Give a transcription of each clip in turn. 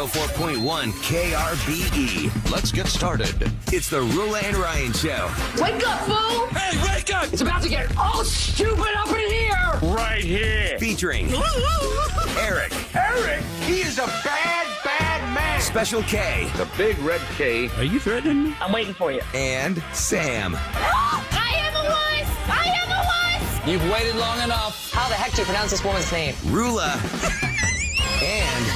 104.1 KRBE. Let's get started. It's the Roula and Ryan Show. Wake up, fool! Hey, wake up! It's about to get all stupid up in here! Right here. Featuring Eric. Eric, he is a bad, bad man. Special K. The big red K. Are you threatening me? I'm waiting for you. And Sam. I am a wuss! I am a wuss! You've waited long enough. How the heck do you pronounce this woman's name? Roula. And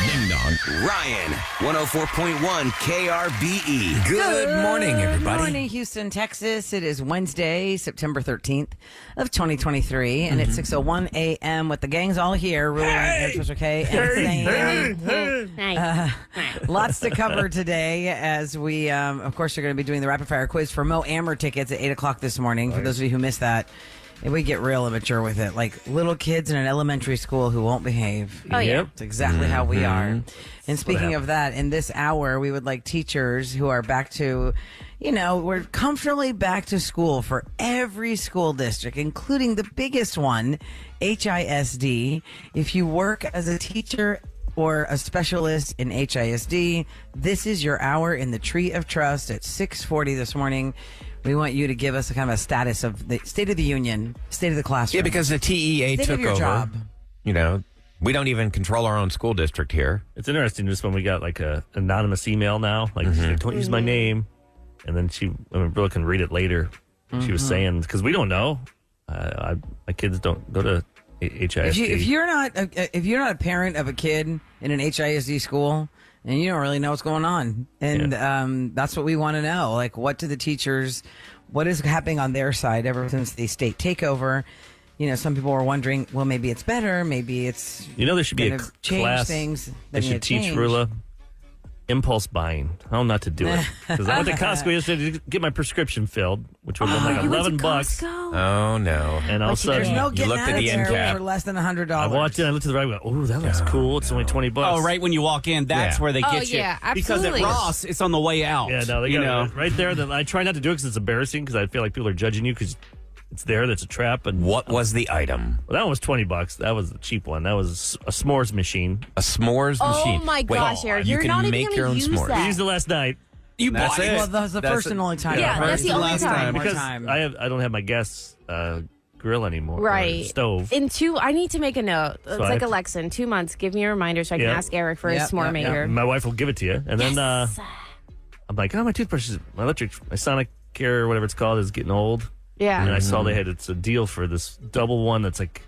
Ding dong. Ryan. 104.1 KRBE. Good morning, everybody. Good morning, Houston, Texas. It is Wednesday, September 13th of 2023, and it's 6:01 a.m. with the gangs all here. Roula and Special K and Sam. Lots to cover today as we, of course, are going to be doing the rapid fire quiz for Mo Ammer tickets at 8 o'clock this morning. For those of you who missed that, and we get real immature with it, like little kids in an elementary school who won't behave. Oh, yeah. It's exactly how we are. And speaking of that, in this hour, we would like teachers who are back to, we're comfortably back to school for every school district, including the biggest one, HISD. If you work as a teacher or a specialist in HISD, this is your hour in the Tree of Trust at 6:40 this morning. We want you to give us a kind of a status of the State of the Union, State of the Classroom. Yeah, because the TEA State took of your over. job. We don't even control our own school district here. It's interesting just when we got like a anonymous email now, like don't use my name, and then Roula can read it later. She was saying because we don't know. My kids don't go to HISD. If you're not a parent of a kid in an HISD school, and you don't really know what's going on, and that's what we want to know. Like, what do the teachers? What is happening on their side ever since the state takeover? Some people were wondering, well, maybe it's better, maybe it's there should be a change class. things. They should teach Roula impulse buying. How not to do it. Because I went to Costco yesterday to get my prescription filled, which would have been like $11. Oh, no. And all of a sudden, There's no you getting looked out at of the end there cap. for less than $100. I walked in, I looked to the right, I went, oh, that looks cool. It's only $20. Oh, right when you walk in, that's where they get you. yeah, Because at absolutely. Ross, it's on the way out. Yeah, no, they got it right there. Then I try not to do it because it's embarrassing because I feel like people are judging you because it's there. That's a trap. And What was the item? well, that one was $20. That was the cheap one. That was a s'mores machine. A s'mores Oh machine. my gosh, Eric, you you're can not even make gonna your own use s'mores. that. I used it last night You bought it. Well, that was the first and only time. Yeah, that's the only time. because time. I don't have my gas grill anymore. or Right. stove. I need to make a note. It's I like have to- Alexa, in 2 months, give me a reminder so I can Yep. ask Eric for Yep, his s'more yep, yep. maker. My wife will give it to you, and then Yes. I'm like, oh, my toothbrush is my Sonic Care or whatever it's called is getting old. Yeah. And I saw it's a deal for this double one that's like,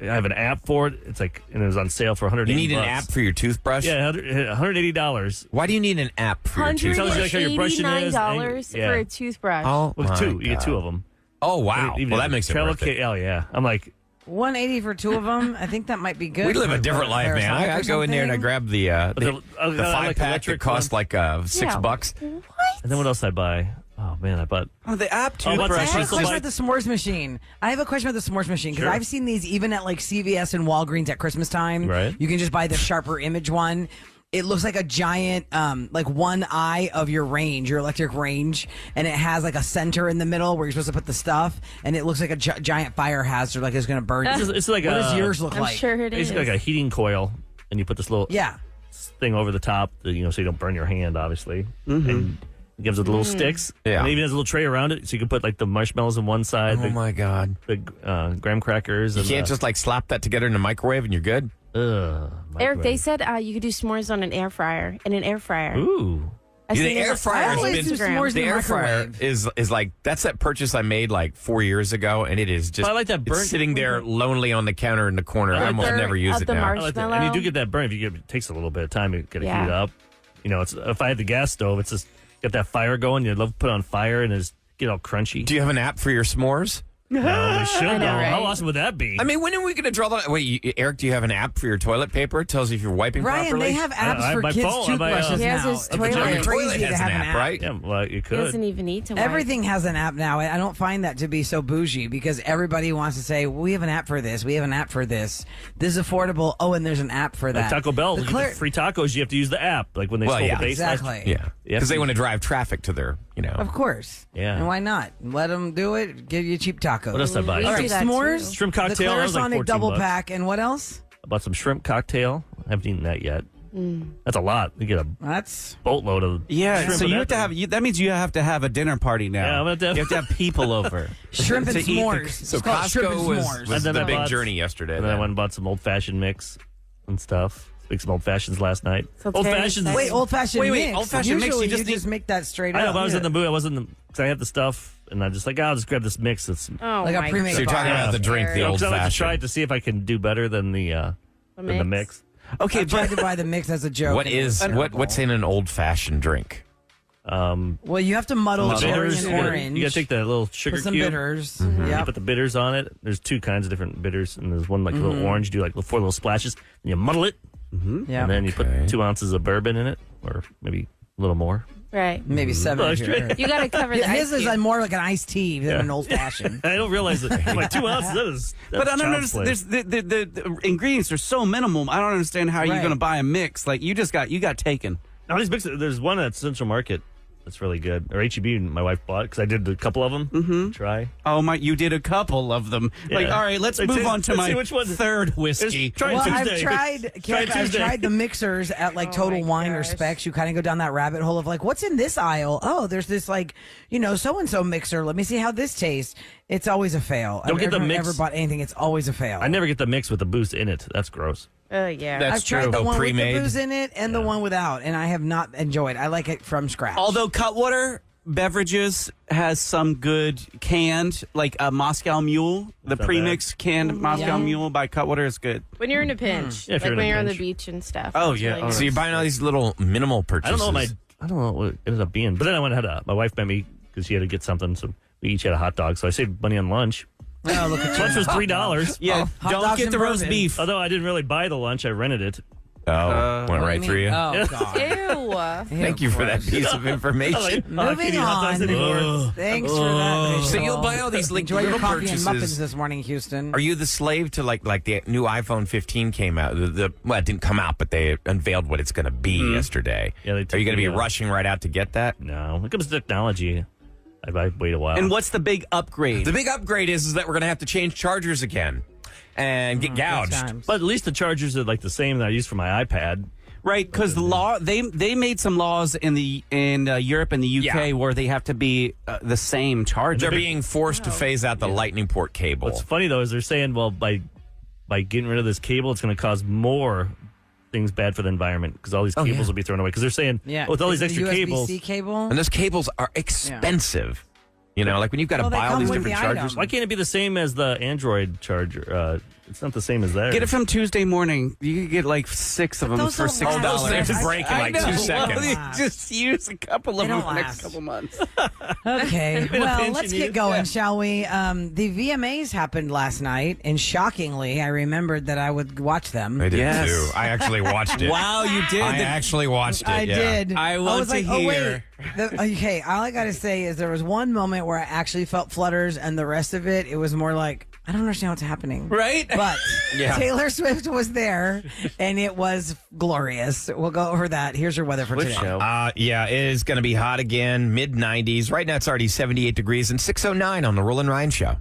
I have an app for it. It's like, and it was on sale for $180. You need an app for your toothbrush? Yeah, $180. Why do you need an app for your toothbrush? Tells you, like, how your brushing is, $189 and- for yeah. a toothbrush. Oh, With my two, you get God. two of them. Oh, wow. Even Well, that makes it travel worth it. Oh, yeah. I'm like, $180 for two of them. I think that might be good. We live for- a different for life, man. Parasonic I or go in there and I something. grab the I five like pack that electric costs one. like $6. and then what else I buy? Oh man, I bought. Oh, the app Oh, what's I that? have a Just question like- about the s'mores machine. I have a question about the s'mores machine because Sure. I've seen these even at like CVS and Walgreens at Christmas time. Right. You can just buy the sharper image one. It looks like a giant, like one eye of your range, your electric range, and it has like a center in the middle where you're supposed to put the stuff, and it looks like a giant fire hazard, like it's going to burn you. It's like what a. does yours look I'm like? sure it is. Basically like a heating coil, and you put this little Yeah. thing over the top, so you don't burn your hand, obviously. And it gives it the little sticks. Yeah. And it even has a little tray around it, so you can put like the marshmallows on one side, Oh, my God. the graham crackers. You and can't just like slap that together in the microwave and you're good? Eric, they said you could do s'mores on an air fryer. Ooh. I've Yeah, seen the it air on fryer I always has do been- s'mores in The the air fryer microwave. is like, that's that purchase I made like 4 years ago, and it is just But I like that it's burnt- sitting there lonely on the counter in the corner. I almost never use of it the now. I like that. And you marshmallow. do get that burn. It takes a little bit of time to get it Yeah. heated up. It's if I had the gas stove, it's just get that fire going. You love to put it on fire and it's get all crunchy. Do you have an app for your s'mores? No, they should I know, though. right? How awesome would that be? I mean, when are we going to draw the... Wait, Eric, do you have an app for your toilet paper? It tells you if you're wiping Ryan, properly? they have apps I- for my kids' phone, my, toothbrushes He has now. his It's toilet. Your crazy toilet to has have an app, right? yeah, well, you He could. doesn't even need to wipe. Everything has an app now. I don't find that to be so bougie because everybody wants to say, well, we have an app for this. We have an app for this. This is affordable. Oh, and there's an app for that. Like Taco Bell, The you get clear- the free tacos, you have to use the app. Like when they Well, stole yeah. the base. Exactly. Yeah, Yeah. because they want to drive traffic to their, Of course. Yeah. And why not? Let them do it. Give you cheap tacos. What else did I buy? We All do right, that, s'mores, too. Shrimp cocktail, the that was like Clarisonic $14 double pack, and what else? I bought some shrimp cocktail. I haven't eaten that yet. That's a lot. You get a That's boatload of shrimp so in you that have to thing. have that means you have to have a dinner party now. Yeah, I'm gonna have- you have to have people over. shrimp and to eat the- s'mores. So It's called shrimp and Costco was s'mores. And then the I big bought- journey yesterday. And then I then. went and bought some old-fashioned mix and stuff. Make some old-fashions last night. So Old-fashions. Terry- Wait, old-fashioned Wait, mix. old-fashioned mix, Usually you just make that straight I up. know, but I was Yeah. in the mood. I wasn't because I had the stuff, and I just like, I'll just grab this mix. It's Oh, Like a my pre-made So you're talking Yeah. about the drink, the Terry. old because I like to try it fashioned. to see if I can do better than the mix. Okay, I tried but to buy the mix as a joke. What and it was is what's terrible. in an old fashioned drink? Well, you have to muddle cherry Bitters. and orange. You gotta take the little sugar Put some cube. bitters. You Yep. put the bitters on it. There's two kinds of different bitters, and there's one like a little orange. You do like 4 little splashes, and you muddle it, Yep. and then you put 2 ounces of bourbon in it, or maybe a little more. Right. Maybe 7. Well, if you're- straight- You got to cover the Yeah, his ice is cube. more like an iced tea than an old fashioned. I don't realize that. I'm like 2 ounces. That's but I don't child's understand. play. There's the ingredients are so minimal. I don't understand how you're Right. going to buy a mix. Like you got taken. Now these mixes. There's one at Central Market that's really good, or HEB. My wife bought because I did a couple of them. Mm-hmm. Try. Oh my! You did a couple of them. Like, Yeah. all right, let's Let's move see- on to let's my see which one- third whiskey. Try Well, Tuesday. I've tried. Try I've Tuesday. tried the mixers at like Oh Total my Wine or gosh. Specs. You kind of go down that rabbit hole of like, what's in this aisle? Oh, there's this like, so and so mixer. Let me see how this tastes. It's always a fail. Don't I've get the never, mix. ever bought anything. It's always a fail. I never get the mix with the booze in it. That's gross. Yeah. That's I've tried true. the one Pre-made. with the booze in it and the one without, and I have not enjoyed. I like it from scratch. Although Cutwater Beverages has some good canned, like a Moscow Mule. The not premix canned Moscow Yeah. Mule by Cutwater is good. when you're in a pinch. Yeah, if like you're in when a you're on the pinch. beach and stuff. Oh, It's yeah. really Oh, good. So you're buying all these little minimal I purchases. don't know what it ended up being. But then I went and had my wife met me because she had to get something. So we each had a hot dog. So I saved money on lunch. Oh, look at you. Lunch was $3. Yeah, hot don't dogs get and the roast bourbon. beef. Although I didn't really buy the lunch, I rented it. Went right through you. Oh, God. Ew. Thank you for that piece of information. Moving hot dogs on. anymore. Thanks for that. So Rachel. you'll buy all these like Enjoy your little coffee and muffins purchases. this morning, Houston. Are you the slave to like the new iPhone 15 came out? Well, it didn't come out, but they unveiled what it's going to be yesterday. Yeah, they Are took you going to be the, rushing right out to get that? No, when it comes to technology, I wait a while. And what's the big upgrade? The big upgrade is that we're going to have to change chargers again and get gouged. Times. But at least the chargers are like the same that I use for my iPad. Right, because the law they made some laws in Europe and the UK Yeah. where they have to be the same charger. They're being forced to phase out the lightning port cable. What's funny though is they're saying, well, by getting rid of this cable, it's going to cause more things bad for the environment because all these cables yeah. will be thrown away. Because they're saying, Yeah. with all these The extra USB-C cables, cable. And those cables are expensive. You know, like when you've got to Well, they buy all come these with different the chargers. item. why can't it be the same as the Android charger? It's not the same as theirs. Get it from Tuesday morning. You could get like 6 of them those for don't $6. last. Those things I- break in I like know. 2 Well, seconds. you just use a couple They of them don't for the next last. couple months. Okay, been a well, pinch let's in get you? going, Yeah. shall we? The VMAs happened last night, and shockingly, I remembered that I would watch them. I did Yes. too. I actually watched it. Wow, you did. I actually watched it. I yeah. did. I want was to like, hear. Oh, wait. Okay, all I got to say is there was one moment where I actually felt flutters, and the rest of it was more like, I don't understand what's happening. Right? But Yeah. Taylor Swift was there, and it was glorious. We'll go over that. Here's your weather for Swift today. show. Yeah, it is going to be hot again, mid 90s. Right now it's already 78 degrees and 609 on the Roula and Ryan Show.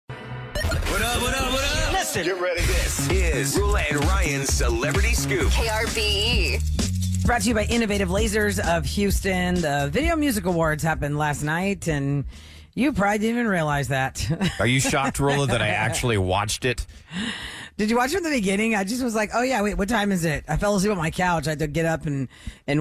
What up, what up, what up? Listen. Get ready. This is Roula and Ryan's Celebrity Scoop. KRBE. Brought to you by Innovative Lasers of Houston. The Video Music Awards happened last night, and you probably didn't even realize that. Are you shocked, Roula, that I actually watched it? Did you watch from the beginning? I just was like, oh, yeah, wait, what time is it? I fell asleep on my couch. I had to get up and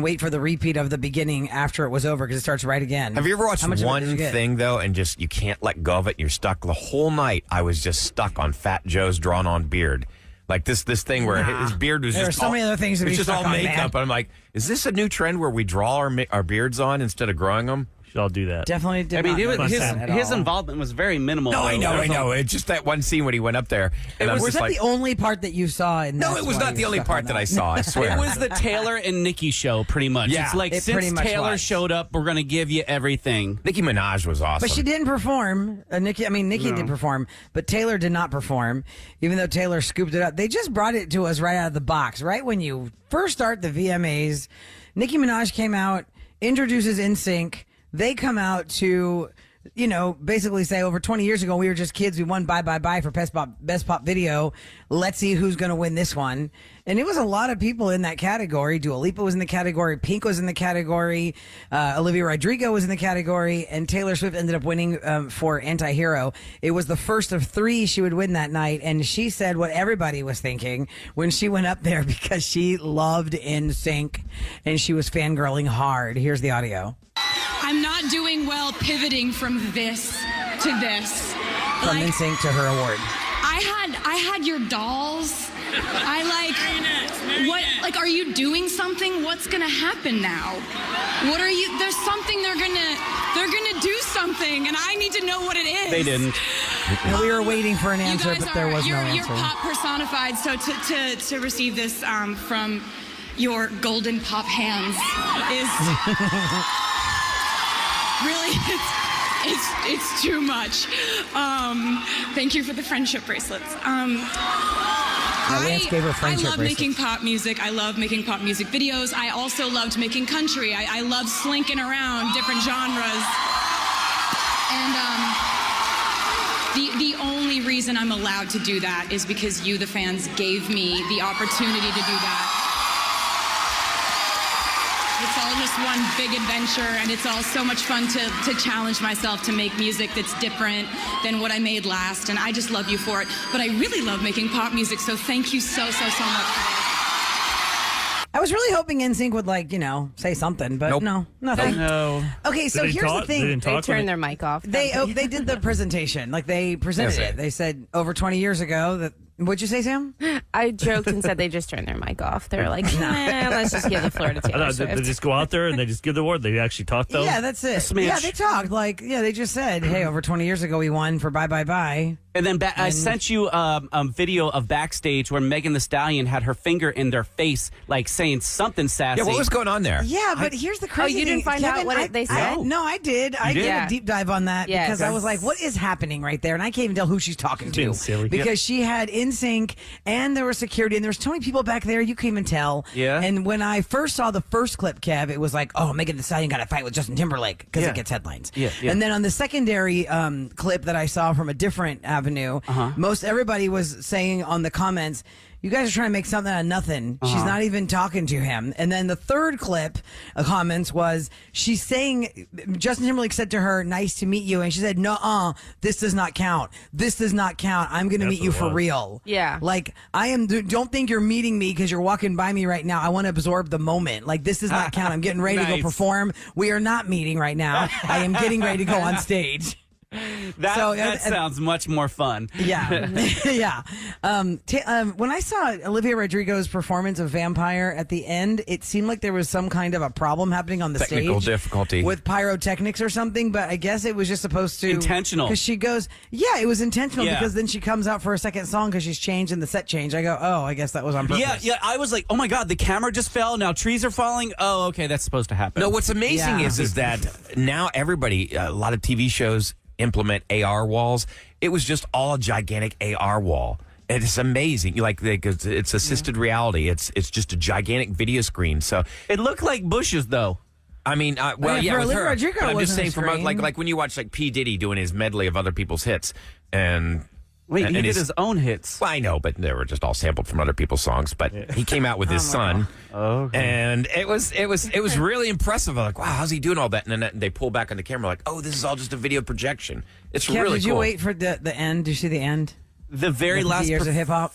wait for the repeat of the beginning after it was over because it starts right again. Have you ever watched How much of it did one you get? thing, though, and just you can't let go of it? You're stuck. The whole night, I was just stuck on Fat Joe's drawn-on beard. Like this thing where his beard was There just are so many other things to it's be just stuck all on, makeup. man. And I'm like, is this a new trend where we draw our beards on instead of growing them? Should all do that. Definitely did I mean, not it was, notice his that at his all. involvement was very minimal. No, I though. know, I know. It's just that one scene when he went up there. And Was that the only part that you saw? And No, that's it was why not you're the only stuck part on that I saw, I swear. It was the Taylor and Nicki show, pretty much. Yeah. It's like, It pretty since much Taylor was. showed up, we're going to give you everything. Nicki Minaj was awesome. But she didn't perform. Nicki did perform, but Taylor did not perform, even though Taylor scooped it up. They just brought it to us right out of the box. Right when you first start the VMAs, Nicki Minaj came out, introduces NSYNC. They come out to basically say over 20 years ago, we were just kids. We won Bye Bye Bye for Best Pop Video. Let's see who's going to win this one. And it was a lot of people in that category. Dua Lipa was in the category. Pink was in the category. Olivia Rodrigo was in the category. And Taylor Swift ended up winning for Anti-Hero. It was the first of 3 she would win that night. And she said what everybody was thinking when she went up there because she loved NSYNC and she was fangirling hard. Here's the audio. I'm not doing well pivoting from this to this. From NSYNC to her award. I had your dolls. What are you doing something? What's gonna happen now? What are you there's something they're gonna do something and I need to know what it is. They didn't. And we were waiting for an answer, but there was no answer. You're pop personified, so to receive this from your golden pop hands is really it's too much. Thank you for the friendship bracelets. Lance gave her friendship I love bracelets. making pop music. I love making pop music videos. I also loved making country. I love slinking around different genres. And the only reason I'm allowed to do that is because you, the fans, gave me the opportunity to do that. It's all just one big adventure, and it's all so much fun to challenge myself to make music that's different than what I made last, and I just love you for it. But I really love making pop music, so thank you so much for this. I was really hoping NSYNC would say something, but no, nothing. No. Okay, so Did they here's talk? the thing. They didn't They talk turned when their mic off. They did the presentation, they presented Yes, it. They said over 20 years ago that. What'd you say, Sam? I joked and said they just turned their mic off. They were like, let's just give the floor to I Taylor thought they Swift. just go out there and they just give the award. They actually talk though. Yeah, that's it. Smash. Yeah, they talked they just said, hey, over 20 years ago we won for Bye Bye Bye. And then I sent you a video of backstage where Megan Thee Stallion had her finger in their face, saying something sassy. Yeah, what was going on there? Yeah, but here's the crazy you didn't thing. find out Kevin, what they said? No, I did. I did Yeah. a deep dive on that Yeah, because I okay. was like, what is happening right there? And I can't even tell who she's talking to. Being silly. Because she had NSYNC and there was security and there was so many people back there you couldn't even tell. Yeah. And when I first saw the first clip, Kev, it was like, oh, Megan Thee Stallion got a fight with Justin Timberlake because Yeah. it gets headlines. Yeah, yeah. And then on the secondary clip that I saw from a different avenue, most everybody was saying on the comments, you guys are trying to make something out of nothing. She's not even talking to him. And then the third clip of comments was she's saying, Justin Timberlake said to her, nice to meet you. And she said, no, this does not count. This does not count. I'm going to That's meet you what it for was. real. Yeah. Don't think you're meeting me because you're walking by me right now. I want to absorb the moment. This does not count. I'm getting ready to Nice. go perform. We are not meeting right now. I am getting ready to go on stage. That sounds much more fun. Yeah, yeah. When I saw Olivia Rodrigo's performance of Vampire at the end, it seemed like there was some kind of a problem happening on the Technical stage. difficulty. With pyrotechnics or something, but I guess it was just supposed to... Intentional. Because she goes, yeah, it was intentional Yeah. because then she comes out for a second song because she's changed in the set change. I go, oh, I guess that was on purpose. Yeah, I was like, oh my God, the camera just fell. Now trees are falling. Oh, okay, that's supposed to happen. No, what's amazing Yeah. is that now everybody, a lot of TV shows implement AR walls. It was just all a gigantic AR wall. And it's amazing. It's assisted reality. It's just a gigantic video screen. So It looked like bushes, though. I mean, Yeah, with for Olivia her. Rodrigo, But I'm it just wasn't saying, a from screen. like when you watch P Diddy doing his medley of other people's hits, and Wait, and he did his own hits. Well, I know, but they were just all sampled from other people's songs. But he came out with his son, and it was really impressive. I'm like, wow, how's he doing all that? And then they pull back on the camera, like, oh, this is all just a video projection. It's Kev, really did you cool. wait for the end? Did you see the end? The very The last years of hip hop.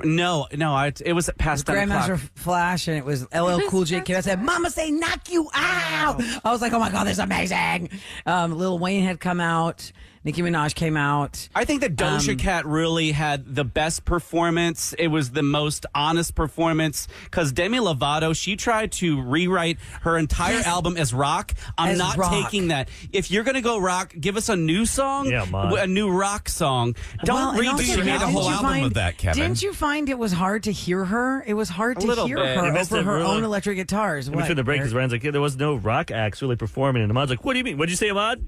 No, it was past 10 Grandmaster o'clock. Flash, and it was LL Cool J Kid. I said, "Mama say knock you out." I was like, "Oh my god, this is amazing!" Lil Wayne had come out. Nicki Minaj came out. I think that Doja Cat really had the best performance. It was the most honest performance because Demi Lovato, she tried to rewrite her entire album as rock. I'm As not rock. taking that. If you're going to go rock, give us a new song, Yeah, Mom. a new rock song. Don't and also, redo your made a didn't whole you album find- of that, Kevin. Didn't you find it was hard to hear her? It was hard to little hear bit. her You missed over it, her really. own electric guitars. Between the break, because Ryan's like, yeah, there was no rock acts really performing. And Ahmad's like, what do you mean? What'd you say, Ahmad?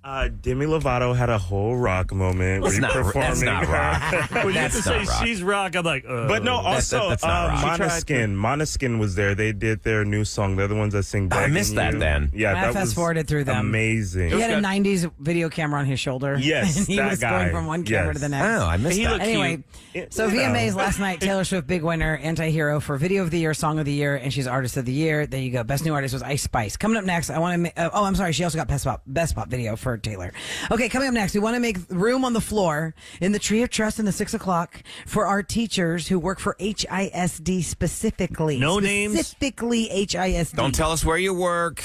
Demi Lovato had a whole rock moment. That's not rock. When you have to That's say not rock. she's rock, I'm like, But no, also that's not rock. Måneskin was there. They did their new song. They're the ones that sing. I Begging missed that You. then. Yeah, I that was fast-forwarded through them. amazing. He had a 90s video camera on his shoulder. Yes, and he that was guy. going from one camera to the next. Oh, I missed that. Anyway, so VMAs last night, Taylor Swift, big winner, anti-hero for Video of the Year, Song of the Year, and she's Artist of the Year. There you go. Best New Artist was Ice Spice. Coming up next, I want to I'm sorry, she also got Best Pop Video for Taylor. Okay, coming up next, we want to make room on the floor in the Tree of Trust in the 6 o'clock for our teachers who work for HISD specifically. No names? Specifically HISD. Don't tell us where you work.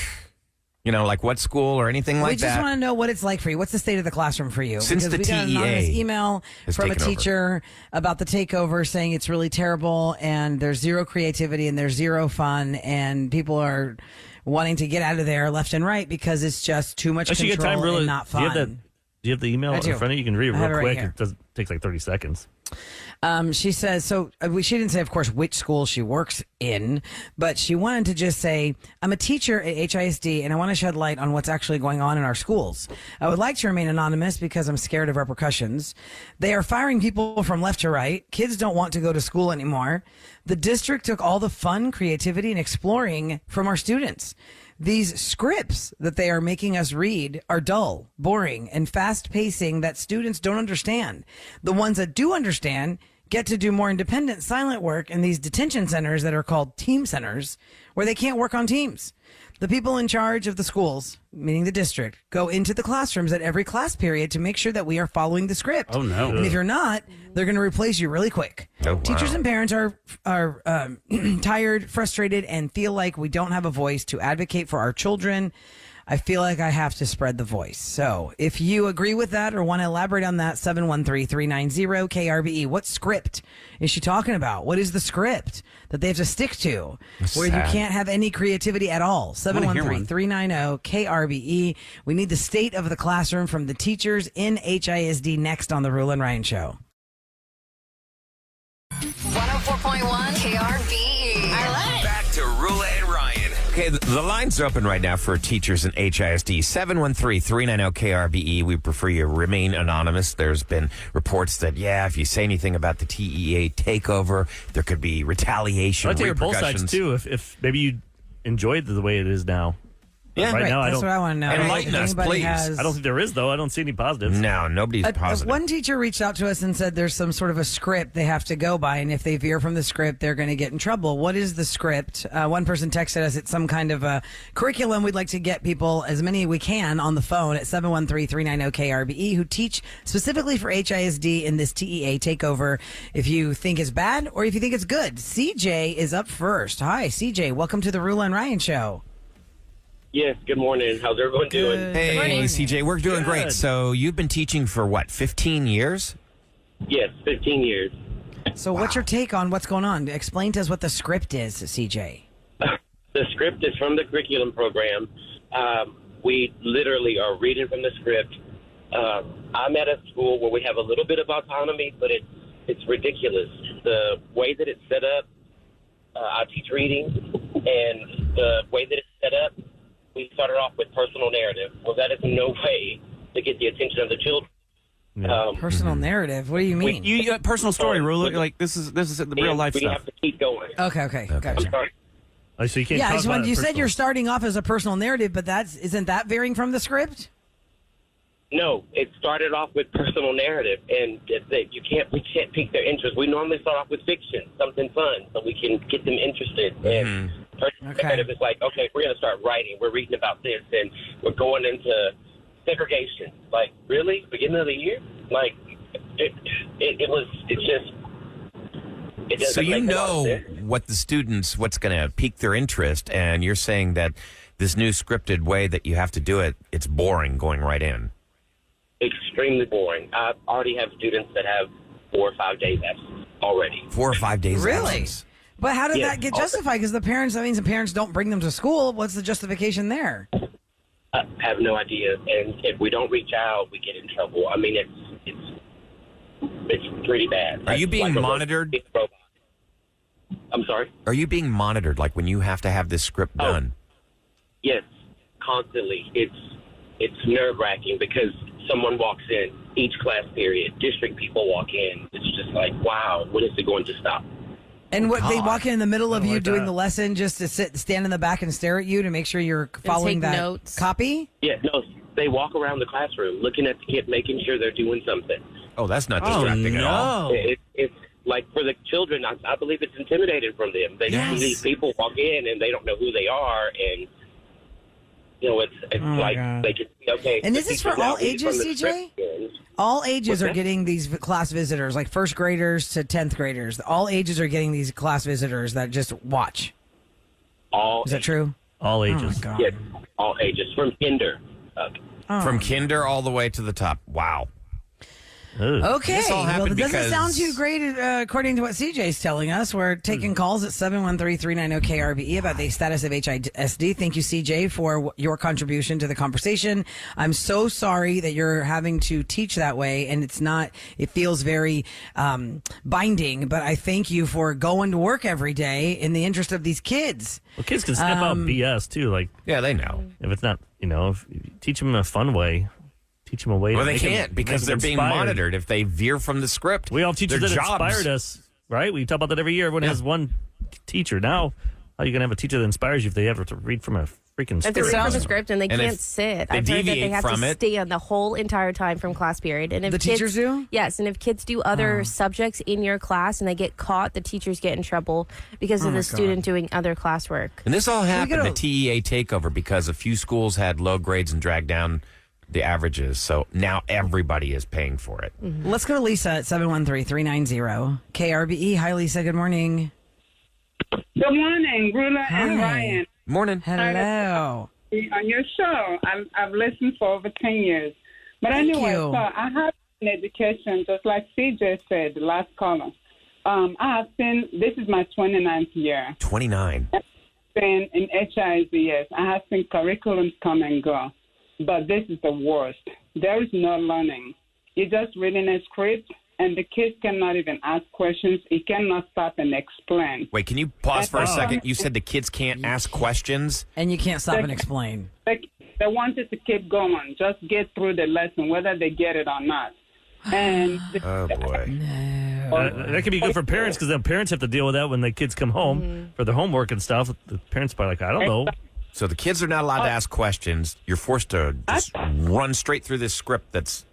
You know, like what school or anything like we just that. want to know what it's like for you. What's the state of the classroom for you? Since Because the we got an TEA anonymous email has from a taken over. teacher about the takeover saying it's really terrible and there's zero creativity and there's zero fun and people are wanting to get out of there left and right because it's just too much Actually, control you get time, really. and not fun. Do you have the email I in do. front of you? You can read it I have real it right quick. here. Takes like 30 seconds. She says, she didn't say, of course, which school she works in, but she wanted to just say, I'm a teacher at HISD and I want to shed light on what's actually going on in our schools. I would like to remain anonymous because I'm scared of repercussions. They are firing people from left to right. Kids don't want to go to school anymore. The district took all the fun, creativity, and exploring from our students. These scripts that they are making us read are dull, boring, and fast pacing that students don't understand. The ones that do understand get to do more independent silent work in these detention centers that are called team centers where they can't work on teams. The people in charge of the schools, meaning the district, go into the classrooms at every class period to make sure that we are following the script. Oh, no. And if you're not, they're going to replace you really quick. Oh, wow. Teachers and parents are tired, frustrated, and feel like we don't have a voice to advocate for our children. I feel like I have to spread the voice. So if you agree with that or want to elaborate on that, 713-390-KRBE. What script is she talking about? What is the script that they have to stick to where you sad. can't have any creativity at all? wanna hear one. 713-390-KRBE. We need the state of the classroom from the teachers in HISD next on the Roula and Ryan Show. 104.1 KRBE. I love it. Back to Roula and Ryan. Okay, the lines are open right now for teachers in HISD. 713-390-KRBE. We prefer you remain anonymous. There's been reports that, if you say anything about the TEA takeover, there could be retaliation, I'd hear both sides, repercussions. too, if maybe you enjoyed the way it is now. Yeah. Right now, I That's don't. what I want to know. Enlighten If us, anybody please. has- I don't think there is, though. I don't see any positives. No, nobody's positive. One teacher reached out to us and said there's some sort of a script they have to go by, and if they veer from the script, they're going to get in trouble. What is the script? One person texted us it's some kind of a curriculum. We'd like to get people, as many we can, on the phone at 713-390-KRBE who teach specifically for HISD in this TEA takeover. If you think it's bad or if you think it's good. CJ is up first. Hi, CJ. Welcome to the Roula and Ryan Show. Yes, good morning. How's everyone doing? Hey, CJ, we're doing great. Good. So you've been teaching for, 15 years? Yes, 15 years. So what's your take on what's going on? Explain to us what the script is, CJ. The script is from the curriculum program. We literally are reading from the script. I'm at a school where we have a little bit of autonomy, but it's ridiculous. The way that it's set up, I teach reading, and the way that it's set up, we started off with personal narrative. Well, that is no way to get the attention of the children. Personal narrative? What do you mean? You personal story, Roula. Like this is the real life we stuff. have to keep going. Okay. I'm Gotcha. sorry. Oh, so you can't Yeah, I talk just about wanted, it you said personally. you're starting off as a personal narrative, but isn't that varying from the script? No, it started off with personal narrative, and we can't pique their interest. We normally start off with fiction, something fun, so we can get them interested. And personal narrative is like, okay, we're going to start writing. We're reading about this, and we're going into segregation. Like, really? Beginning of the year? Like, it doesn't So you make a lot of know sense. what's going to pique their interest, and you're saying that this new scripted way that you have to do it, it's boring going right in. Extremely boring. I already have students that have 4 or 5 days absence already. 4 or 5 days Really? absence. But how did Yeah. that get justified? Because that means the parents don't bring them to school. What's the justification there? I have no idea, and if we don't reach out, we get in trouble. I mean, it's pretty bad. Are you being a monitored? robot. I'm sorry? Are you being monitored, like when you have to have this script done? Yes, constantly. it's nerve-wracking because someone walks in each class period. District people walk in. It's just like, wow, when is it going to stop? And what they walk in the middle of you like doing that. the lesson just to stand in the back and stare at you to make sure you're following take that notes. copy? Yeah, no, they walk around the classroom looking at the kid, making sure they're doing something. Oh, that's not distracting at all. It's like for the children, I believe it's intimidating from them. They see these people walk in and they don't know who they are, and it's like God. they can see, okay. And the is this for teacher's all out reading ages, from the CJ? script. All ages What's are that? getting these class visitors, like first graders to 10th graders. All ages are getting these class visitors that just watch. All Is that true? All Oh, ages. my God. Yes, all ages from kinder. From kinder all the way to the top. Wow. Ugh. Okay. This all Well, happened it doesn't because- sound too great according to what CJ's telling us. We're taking calls at 713-390-KRBE about the status of HISD. Thank you, CJ, for your contribution to the conversation. I'm so sorry that you're having to teach that way, and it feels very binding, but I thank you for going to work every day in the interest of these kids. Well, kids can step out BS too. Like, Yeah, they know. if it's not, if you teach them in a fun way, teach them a way. Well, to they make 'em- can't because make they're 'em being inspired. monitored if they veer from the script. We all have teachers Their that jobs- inspired us, right? We talk about that every year. Everyone has one teacher. Now, how are you going to have a teacher that inspires you if they have to read from a freaking If script? they read from the script and they And can't if sit, they I've heard that they deviate have from to it- stand the whole entire time from class period. And if The kids, teachers do? Yes, and if kids do other subjects in your class and they get caught, the teachers get in trouble because of the student doing other classwork. And this all happened gotta- at TEA takeover because a few schools had low grades and dragged down the averages. So now everybody is paying for it. Let's go to Lisa at 713-390-KRBE. Hi, Lisa. Good morning. Good morning, Roula and Hi. Ryan. Morning. Hello. On your show, I've listened for over 10 years. But Thank anyway, you. so I have an education, just like CJ said, the last caller. I have been, this is my 29th year. 29. Been in HISDS. I have seen curriculums come and go. But this is the worst. There is no learning. You're just reading a script, and the kids cannot even ask questions. He cannot stop and explain. Wait, can you pause for a second? You said the kids can't ask questions. And you can't stop and explain. They wanted to keep going, just get through the lesson, whether they get it or not. And Oh, boy. That could be good for parents because then parents have to deal with that when the kids come home for their homework and stuff. The parents probably like, I don't know. So the kids are not allowed to ask questions. You're forced to just run straight through this script that's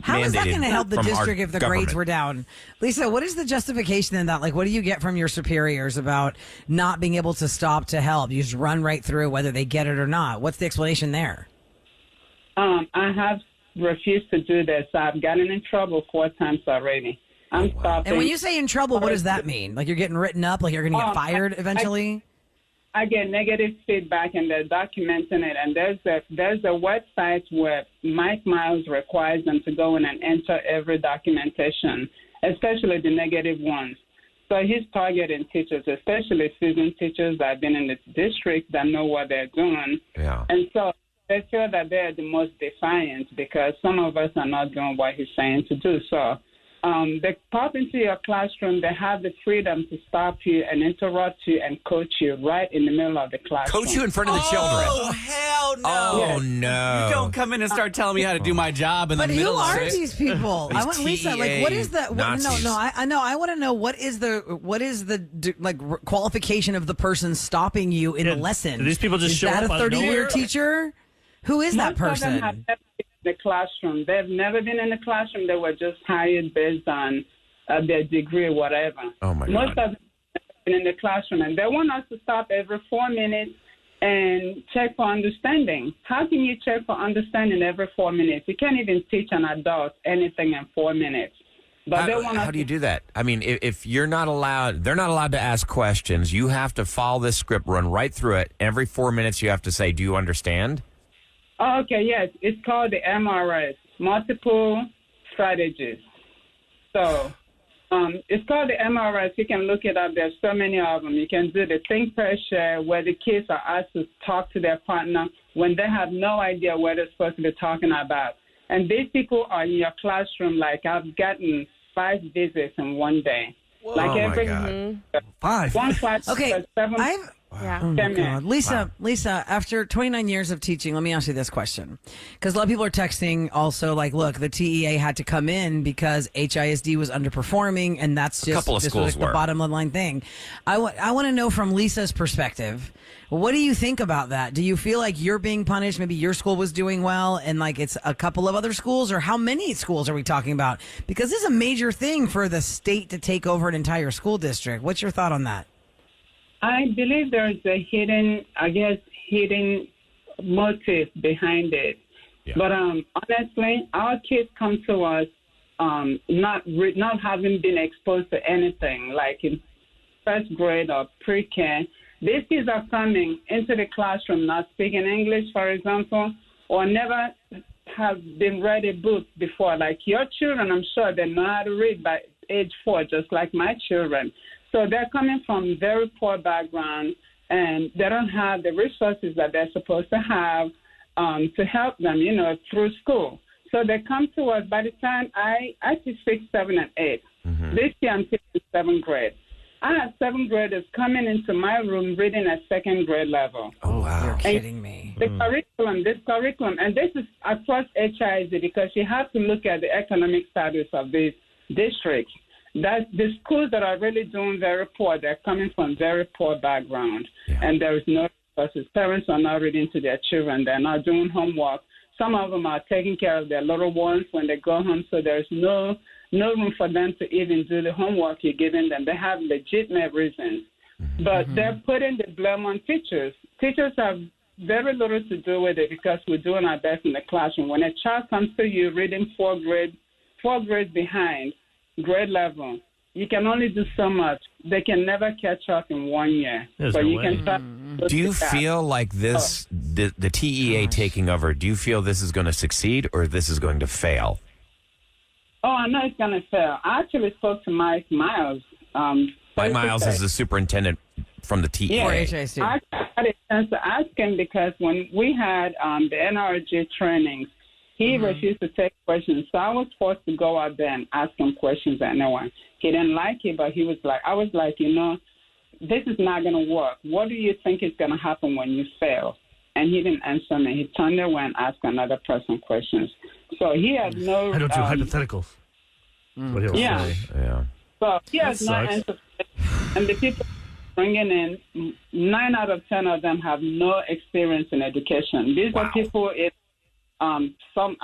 How is that mandated going to help the from our district if the grades government. were down? Lisa, what is the justification in that? Like, what do you get from your superiors about not being able to stop to help? You just run right through whether they get it or not. What's the explanation there? I have refused to do this. I've gotten in trouble 4 times already. I'm stopping. And when you say in trouble, what does that mean? Like you're getting written up? Like you're going to get fired eventually? I get negative feedback, and they're documenting it. And there's a website where Mike Miles requires them to go in and enter every documentation, especially the negative ones. So he's targeting teachers, especially seasoned teachers that have been in the district that know what they're doing. Yeah. And so they feel that they're the most defiant because some of us are not doing what he's saying to do. So they pop into your classroom. They have the freedom to stop you and interrupt you and coach you right in the middle of the classroom. Coach you in front of the children. Oh, hell no. Oh, no. You don't come in and start telling me how to do my job in But the who middle of are it. these people? I want Lisa. Like, what is the? No, Nazis. no. I know. I want to know what is the qualification of the person stopping you in the lesson? do these people just is show that up a out of 30-year nowhere? teacher? Who is that Most of them person? have never been in the classroom. They've never been in the classroom. They were just hired based on their degree or whatever. Oh, my Most God. of them have been in the classroom, and they want us to stop every 4 minutes and check for understanding. How can you check for understanding every 4 minutes? You can't even teach an adult anything in 4 minutes. But they want us How do you do that? I mean, if you're not allowed, they're not allowed to ask questions. You have to follow this script, run right through it. Every 4 minutes, you have to say, "Do you understand?" Oh, okay, yes. It's called the MRS, Multiple Strategies. So it's called the MRS. You can look it up. There's so many of them. You can do the think, pair, share, where the kids are asked to talk to their partner when they have no idea what they're supposed to be talking about. And these people are in your classroom. Like, I've gotten 5 visits in one day. Like Oh, my every God. 5. one class Okay, has 7. Yeah. Oh my Come here. God. Lisa, after 29 years of teaching, let me ask you this question. Because a lot of people are texting also like, look, the TEA had to come in because HISD was underperforming, and that's just couple of this schools was like were. the bottom line thing. I want to know from Lisa's perspective, what do you think about that? Do you feel like you're being punished? Maybe your school was doing well and like it's a couple of other schools, or how many schools are we talking about? Because this is a major thing for the state to take over an entire school district. What's your thought on that? I believe there's a hidden motive behind it. Yeah. But honestly, our kids come to us not having been exposed to anything, like in first grade or pre-K. These kids are coming into the classroom not speaking English, for example, or never have been read a book before. Like your children, I'm sure they know how to read by age 4, just like my children. So they're coming from very poor backgrounds, and they don't have the resources that they're supposed to have to help them, through school. So they come to us. By the time I teach 6, 7, and 8. Mm-hmm. This year I'm teaching 7th grade. I have 7th graders coming into my room reading at 2nd grade level. Oh, wow. You're kidding me. This curriculum, and this is across HISD because you have to look at the economic status of these districts. That the schools that are really doing very poor, they're coming from very poor background, and there is no resources. Parents are not reading to their children. They're not doing homework. Some of them are taking care of their little ones when they go home, so there's no room for them to even do the homework you're giving them. They have legitimate reasons, but they're putting the blame on teachers. Teachers have very little to do with it because we're doing our best in the classroom. When a child comes to you reading 4 grades behind grade level, you can only do so much. They can never catch up in 1 year. There's So no you way. can start. Do you feel like this, the TEA taking over, do you feel this is going to succeed or this is going to fail? Oh, I know it's going to fail. I actually spoke to Mike Miles. Mike Miles is the superintendent from the TEA. Yeah, I had a chance to ask him because when we had the NRG trainings, he refused to take questions. So I was forced to go out there and ask him questions anyway. He didn't like it, but I was like, this is not going to work. What do you think is going to happen when you fail? And he didn't answer me. He turned away and asked another person questions. So he had no... I don't do hypotheticals. What he'll say. Yeah. So he has no sucks. answer. And the people bringing in, 9 out of 10 of them have no experience in education. These are people... Some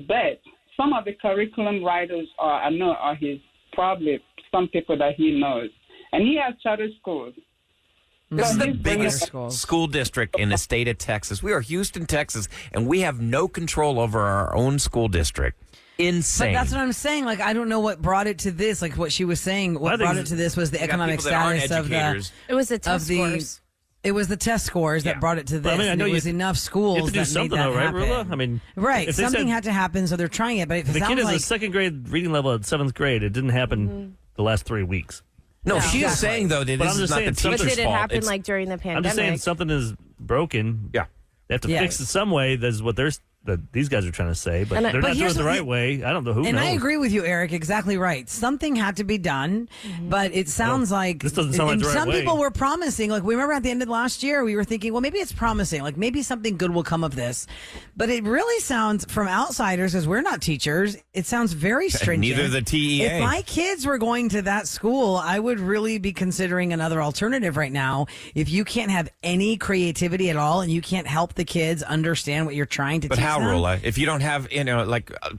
bet some of the curriculum writers are his probably some people that he knows, and he has charter schools. This is the biggest school district in the state of Texas. We are Houston, Texas, and we have no control over our own school district. Insane. But that's what I'm saying. Like, I don't know what brought it to this. Like, what she was saying, what brought it to this was the economic status of the... It was the test scores. It was the test scores that brought it to this. I know there was enough schools you have to do that something, made that though, right, happen. Rula? I mean, right. Something had to happen, so they're trying it. But it the sounds kid is like a 2nd grade reading level at 7th grade. It didn't happen the last 3 weeks. No, she is saying, though, that But this I'm is just not saying the teacher's fault. But did it happen It's- like during the pandemic? I'm just saying something is broken. Yeah. They have to fix it some way. That's what these guys are trying to say, but they're not doing it the right way. I don't know who knows. And I agree with you, Eric. Exactly right. Something had to be done, but it sounds like this doesn't sound like and the right some way. people were promising. Like we remember at the end of last year, we were thinking, well, maybe it's promising. Like maybe something good will come of this. But it really sounds, from outsiders, as we're not teachers, it sounds very stringent. Neither the TEA. If my kids were going to that school, I would really be considering another alternative right now. If you can't have any creativity at all, and you can't help the kids understand what you're trying to But teach how, them. Rula? If you don't have,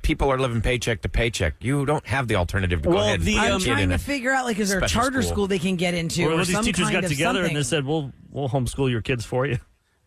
people are living paycheck to paycheck. You don't have the alternative to go ahead and put I'm a kid trying in to a figure out, like, is there a special charter school they can get into, Or or these some teachers kind got of together something? and they said, "We'll homeschool your kids for you."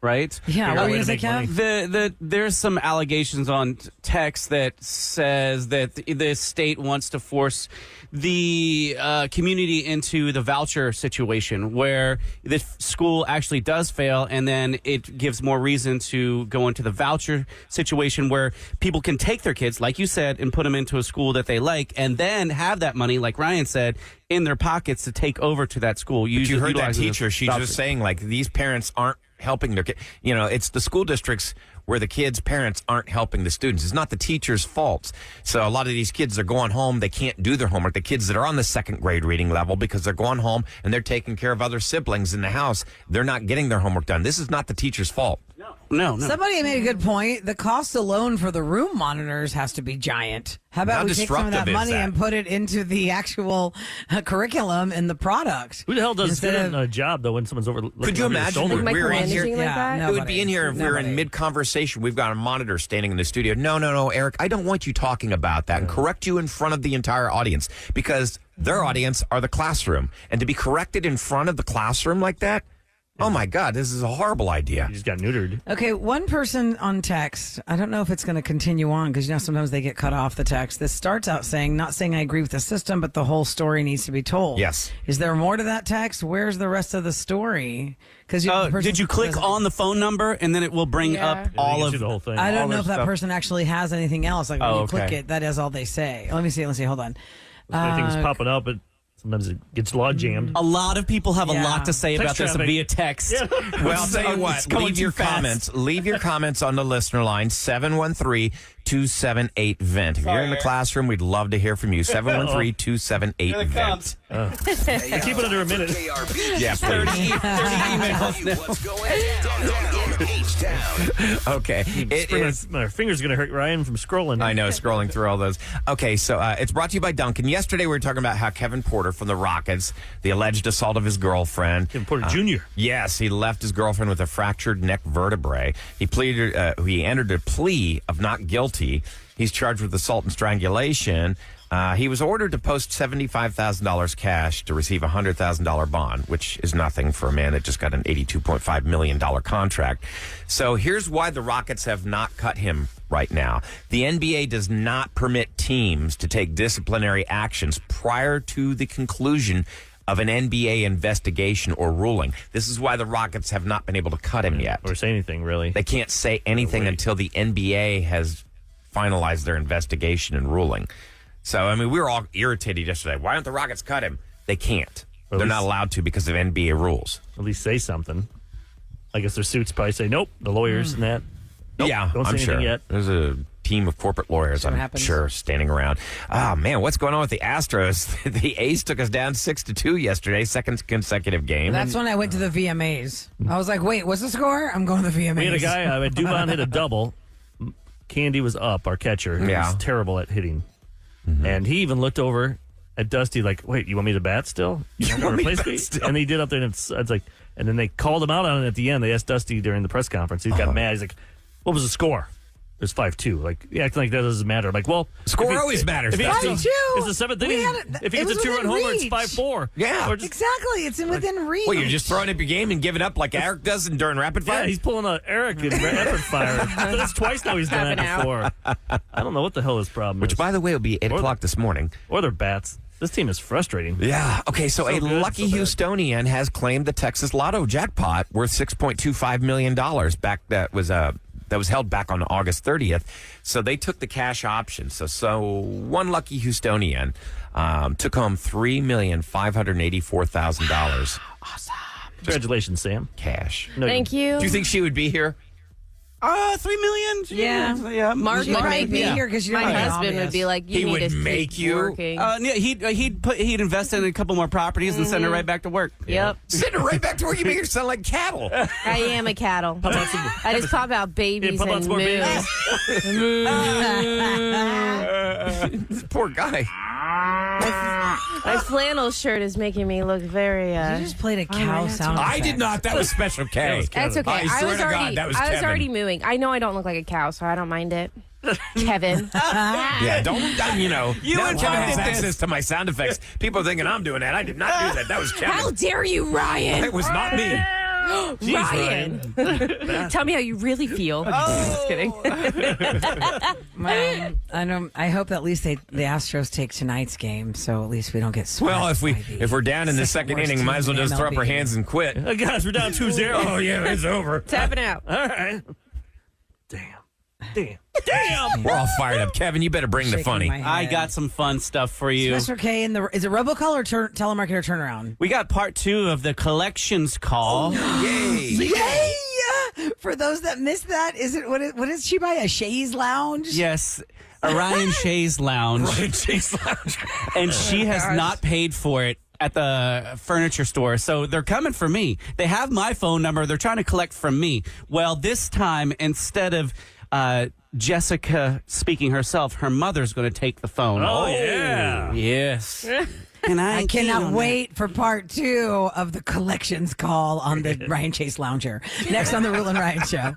Right? Yeah, Figure what out a were way you to gonna make say, money. Kev? There's some allegations on text that says that the state wants to force the community into the voucher situation where the school actually does fail, and then it gives more reason to go into the voucher situation where people can take their kids, like you said, and put them into a school that they like, and then have that money, like Ryan said, in their pockets to take over to that school. But you heard that teacher. She's just saying, like, these parents aren't helping their kids. You know, it's the school districts where the kids' parents aren't helping the students. It's not the teachers' faults. So a lot of these kids are going home. They can't do their homework. The kids that are on the second grade reading level, because they're going home and they're taking care of other siblings in the house, they're not getting their homework done. This is not the teacher's fault. No. Somebody made a good point. The cost alone for the room monitors has to be giant. How about How we take some of that disruptive is money that? and put it into the actual curriculum and the product? Who the hell does Instead good of- a job though when someone's over? Could you imagine Shoulder? if we were in here? Micromanaging like that? It would be in here if we were in mid-conversation. We've got a monitor standing in the studio. No, Eric, I don't want you talking about that, and correct you in front of the entire audience, because their audience are the classroom. And to be corrected in front of the classroom like that, oh my God, this is a horrible idea. You just got neutered. Okay, one person on text, I don't know if it's going to continue on because, sometimes they get cut off the text. This starts out saying, not saying I agree with the system, but the whole story needs to be told. Yes. Is there more to that text? Where's the rest of the story? Because Did you click on the phone number and then it will bring up all of the whole thing? I all don't know their if that stuff? person actually has anything else. Like when you click okay. it, that is all they say. Let me see. Hold on. Anything's popping up, but sometimes it gets log jammed. A lot of people have a lot to say about Text this traffic. via text. Well, I'll tell you what, It's going leave too your fast. comments. Leave your comments on the listener line, 713-278-VENT. If you're in the classroom, we'd love to hear from you. 713-278-VENT. Keep it under a minute. KRBG. Yeah, please. 30 emails now. What's going down in H-Town? Okay. It is. My finger's gonna hurt Ryan from scrolling. I know, scrolling through all those. Okay, so it's brought to you by Duncan. Yesterday we were talking about how Kevin Porter from the Rockets, the alleged assault of his girlfriend. Kevin Porter Jr. Yes, he left his girlfriend with a fractured neck vertebrae. He entered a plea of not guilty. He's charged with assault and strangulation. He was ordered to post $75,000 cash to receive a $100,000 bond, which is nothing for a man that just got an $82.5 million contract. So here's why the Rockets have not cut him right now. The NBA does not permit teams to take disciplinary actions prior to the conclusion of an NBA investigation or ruling. This is why the Rockets have not been able to cut him yet. Or say anything, really. They can't say anything until the NBA has finalized their investigation and ruling. So, I mean, we were all irritated yesterday. Why don't the Rockets cut him? They can't. Or at They're least- not allowed to because of NBA rules. At least say something. I guess their suits probably say, nope, the lawyers and that. Nope, Yeah, don't say I'm anything sure. yet. There's a team of corporate lawyers, I'm happens. sure, standing around. Oh, man, what's going on with the Astros? The A's took us down 6-2 yesterday, second consecutive game. That's when I went to the VMAs. I was like, wait, what's the score? I'm going to the VMAs. We had a guy, Dubon hit a double. Candy was up, our catcher. He Yeah. was terrible at hitting. And he even looked over at Dusty like, wait, you want me to bat still? You want to replace me? And he did up there, and it's like, and then they called him out on it at the end. They asked Dusty during the press conference. He got mad. He's like, what was the score? It was 5-2. Like, acting like that doesn't matter. I'm like, well, Score if he- always matters, If he Dusty. gets 5-2. it's the seventh We inning. had it- If he it gets a was two-run within homer, it's reach. 5-4. Yeah. Or just, Exactly. It's within reach. Well, you're just throwing up your game and giving up like Eric does during rapid fire? yeah, he's pulling a Eric in rapid fire. That's twice now he's done that before. I don't know what the hell his problem Which, is. by the way, will be 8 o'clock this morning. Or their bats. This team is frustrating. Yeah. Okay, so a good, lucky so bad. Houstonian has claimed the Texas Lotto jackpot worth $6.25 million back that was held back on August 30th. So they took the cash option. So one lucky Houstonian took home $3,584,000 Congratulations, Sam. cash. No, Thank you. Do you think she would be here? 3 million? Yeah. Mark You would probably make be me. here 'cause you're My like husband obvious. would be like, you He need would to make keep you? working. Yeah, he'd invest in a couple more properties and send her right back to work. Yep. Send her right back to where you make her sound like cattle. I am a cattle. I just pop out babies pop out and some more moo. This poor guy. My flannel shirt is making me look very. You just played a cow sound I did effect. not. That was Special K. That's okay. I swear to God, that was I was Kevin. already mooing. I know I don't look like a cow, so I don't mind it. Kevin. Yeah, don't, now You Kevin invented has this. access to my sound effects. People are thinking I'm doing that. I did not do that. That was Kevin. How dare you, Ryan? It was not me. Ryan. Tell me how you really feel. Just kidding. Well, I hope at least the Astros take tonight's game, so at least we don't get swept. Well, if by the we're down in the second worst inning, might as well team in just throw up our MLB. hands and quit. Guys, we're down 2-0. Oh yeah, it's over. Tapping out. All right. Damn. We're all fired up. Kevin, you better bring the Shaking funny. my head. I got some fun stuff for you. Mr. K in is it robocall or telemarketer turnaround? We got part 2 of the collections call. Yay! Yay! For those that missed that, what is she buy? A chaise lounge? Yes, Orion Shays Lounge. Ryan Chase Lounge. And she has not paid for it at the furniture store. So they're coming for me. They have my phone number. They're trying to collect from me. Well, this time, instead of Jessica speaking herself, her mother's going to take the phone. Oh, yeah. Yes. And I cannot wait for part 2 of the collections call on the Ryan Chase Lounger. Next on the Roula and Ryan Show.